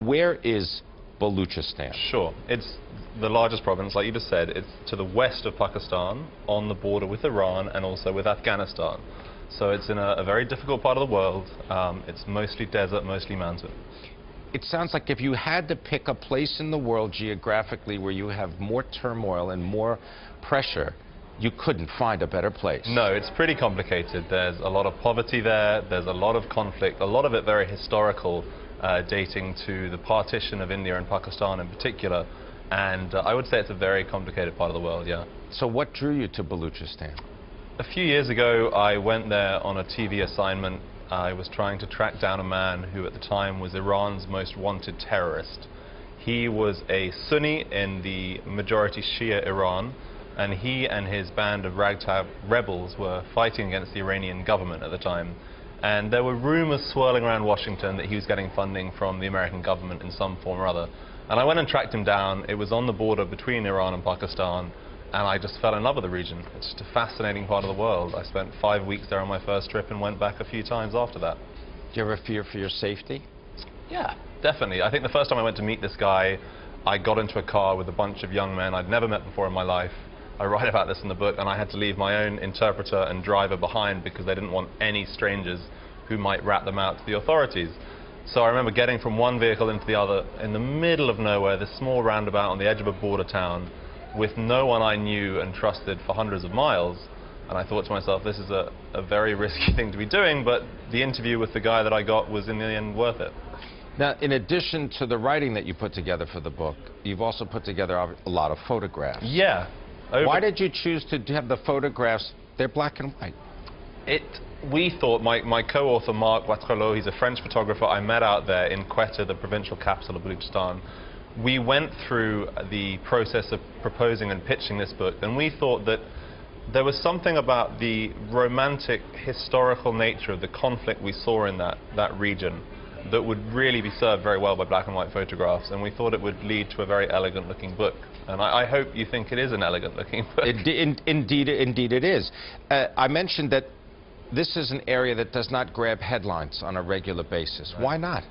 Where is Balochistan? Sure. It's the largest province, like you just said. It's to the west of Pakistan, on the border with Iran and also with Afghanistan. So it's in a very difficult part of the world. It's mostly desert, mostly mountain. It sounds like if you had to pick a place in the world geographically where you have more turmoil and more pressure, you couldn't find a better place. No, it's pretty complicated. There's a lot of poverty there. There's a lot of conflict, a lot of it very historical, dating to the partition of India and Pakistan in particular. And I would say it's a very complicated part of the world, yeah. So what drew you to Balochistan? A few years ago, I went there on a TV assignment. I was trying to track down a man who at the time was Iran's most wanted terrorist. He was a Sunni in the majority Shia Iran, and he and his band of ragtag rebels were fighting against the Iranian government at the time. And there were rumors swirling around Washington that he was getting funding from the American government in some form or other. And I went and tracked him down. It was on the border between Iran and Pakistan, and I just fell in love with the region. It's just a fascinating part of the world. I spent 5 weeks there on my first trip and went back a few times after that. Do you ever fear for your safety? Yeah, definitely. I think the first time I went to meet this guy, I got into a car with a bunch of young men I'd never met before in my life. I write about this in the book, and I had to leave my own interpreter and driver behind because they didn't want any strangers who might rat them out to the authorities. So I remember getting from one vehicle into the other in the middle of nowhere, this small roundabout on the edge of a border town, with no one I knew and trusted for hundreds of miles. And I thought to myself, this is a very risky thing to be doing, but the interview with the guy that I got was in the end worth it. Now, in addition to the writing that you put together for the book, you've also put together a lot of photographs. Yeah. Why did you choose to have the photographs? They're black and white. We thought, my co-author Marx, he's a French photographer I met out there in Quetta, the provincial capital of Balochistan. We went through the process of proposing and pitching this book, and we thought that there was something about the romantic, historical nature of the conflict we saw in that region that would really be served very well by black and white photographs, and we thought it would lead to a very elegant looking book. And I hope you think it is an elegant looking book. Indeed it is. I mentioned that this is an area that does not grab headlines on a regular basis. Why not?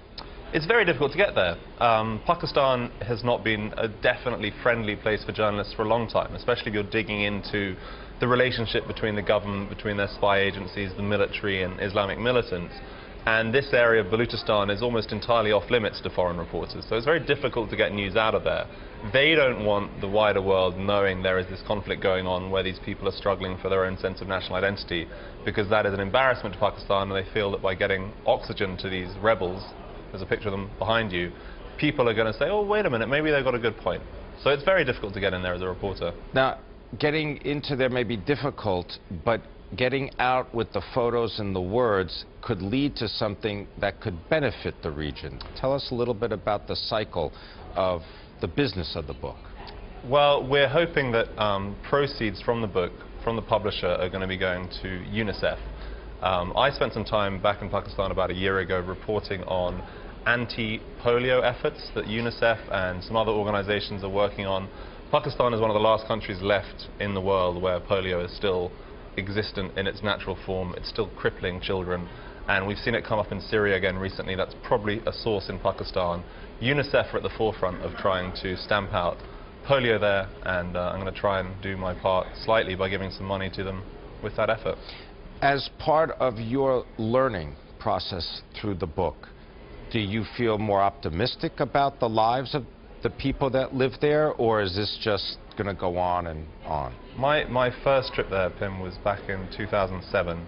It's very difficult to get there. Pakistan has not been a definitely friendly place for journalists for a long time, especially if you're digging into the relationship between the government, between their spy agencies, the military and Islamic militants. And this area of Balochistan is almost entirely off limits to foreign reporters, so it's very difficult to get news out of there. They don't want the wider world knowing there is this conflict going on where these people are struggling for their own sense of national identity, because that is an embarrassment to Pakistan, and they feel that by getting oxygen to these rebels, there's a picture of them behind you, people are going to say, oh, wait a minute, maybe they've got a good point. So it's very difficult to get in there as a reporter. Now, getting into there may be difficult, but getting out with the photos and the words could lead to something that could benefit the region. Tell us a little bit about the cycle of the business of the book. Well, we're hoping that proceeds from the book, from the publisher, are going to be going to UNICEF. I spent some time back in Pakistan about a year ago reporting on anti-polio efforts that UNICEF and some other organizations are working on. Pakistan is one of the last countries left in the world where polio is still existent in its natural form. It's still crippling children, and we've seen it come up in Syria again recently. That's probably a source in Pakistan. UNICEF are at the forefront of trying to stamp out polio there, and I'm going to try and do my part slightly by giving some money to them with that effort. As part of your learning process through the book, do you feel more optimistic about the lives of the people that live there, or is this just going to go on and on? My first trip there, Pim, was back in 2007,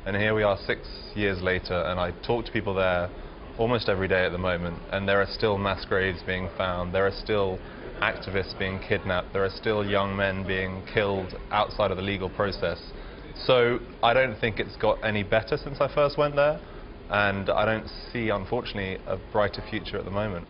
and here we are 6 years later, and I talk to people there almost every day at the moment, and there are still mass graves being found, there are still activists being kidnapped, there are still young men being killed outside of the legal process. So I don't think it's got any better since I first went there, and I don't see, unfortunately, a brighter future at the moment.